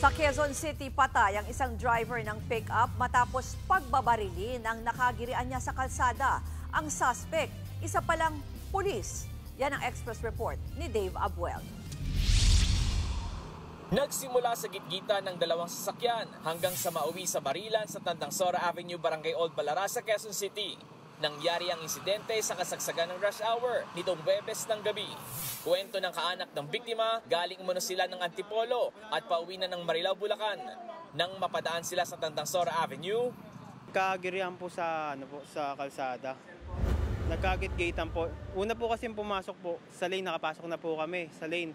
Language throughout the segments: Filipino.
Sa Quezon City, patay ang isang driver ng pick-up matapos pagbabarilin ang nakagirian niya sa kalsada. Ang suspect, isa palang pulis. Yan ang Express Report ni Dave Abuel. Nagsimula sa gitgitan ng dalawang sasakyan hanggang sa mauwi sa barilan sa Tandang Sora Avenue, Barangay Old Balara sa Quezon City. Nangyari ang insidente sa kasagsagan ng rush hour nitong Huwebes ng gabi. Kwento ng kaanak ng biktima, galing umano sila ng Antipolo at pauwi na ng Marilao, Bulacan. Nang mapadaan sila sa Tandang Sora Avenue, kagirian po sa sa kalsada. Nagkagit-gitan po. Una po kasi pumasok po sa lane, nakapasok na po kami sa lane.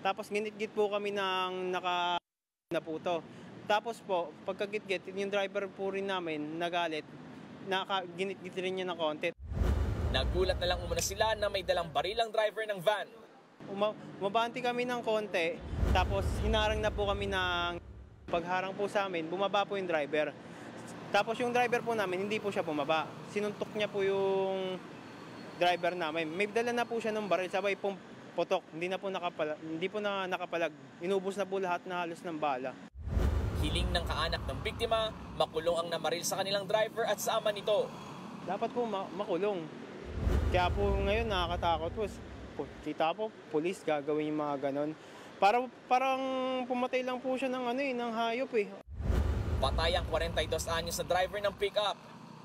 Tapos ginit-git po kami ng na po to. Tapos po, pagkagit-git, yung driver po rin namin nagalit. Ginit-git rin niya ng konti. Nagulat na lang umuna sila na may dalang barilang driver ng van. Mabanti kami ng konti, tapos hinarang na po kami ng pagharang po sa amin, bumaba po yung driver. Tapos yung driver po namin, hindi po siya bumaba. Sinuntok niya po yung driver namin. May dala na po siya ng baril, sabay pong putok. Hindi po na nakapalag. Inubos na po lahat na halos ng bala. Hiling ng kaanak ng biktima, makulong ang namaril sa kanilang driver at sa ama nito. Dapat po makulong. Kaya po ngayon nakakatakot po. Kita po, pulis gagawin yung mga ganon. Parang pumatay lang po siya ng hayop eh. Patay ang 42 anyos na driver ng pick-up.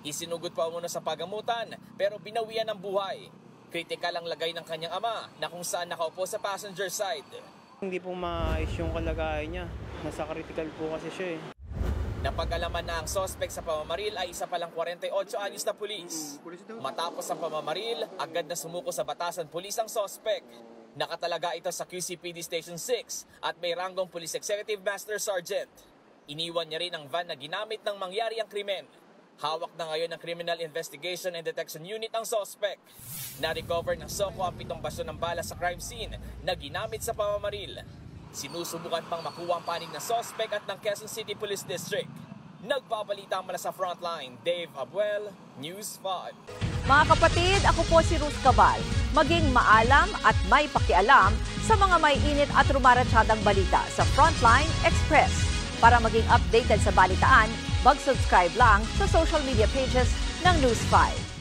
Isinugod pa muna sa pagamutan pero binawian ng buhay. Kritikal ang lagay ng kanyang ama na kung saan nakaupo sa passenger side. Hindi po maayos yung kalagayan niya. Nasa critical po kasi siya eh. Napag-alaman na ang suspect sa pamamaril ay isa palang 48 anyos na pulis. Matapos ang pamamaril, agad na sumuko sa batasan pulis ang suspect. Nakatalaga ito sa QCPD Station 6 at may ranggong Police Executive Master Sergeant. Iniwan niya rin ang van na ginamit nang mangyari ang krimen. Hawak na ngayon ng Criminal Investigation and Detection Unit ang suspect. Na-recover ng SOCO ang 7 basyon ng bala sa crime scene na ginamit sa pamamaril. Sinusubukan pang makuha ang panig ng suspect at ng Quezon City Police District. Nagbabalita mula sa frontline, Dave Abuel, News 5. Mga kapatid, ako po si Ruth Cabal. Maging maalam at may pakialam sa mga may init at rumaratsyadang balita sa Frontline Express. Para maging updated sa balitaan, mag-subscribe lang sa social media pages ng News 5.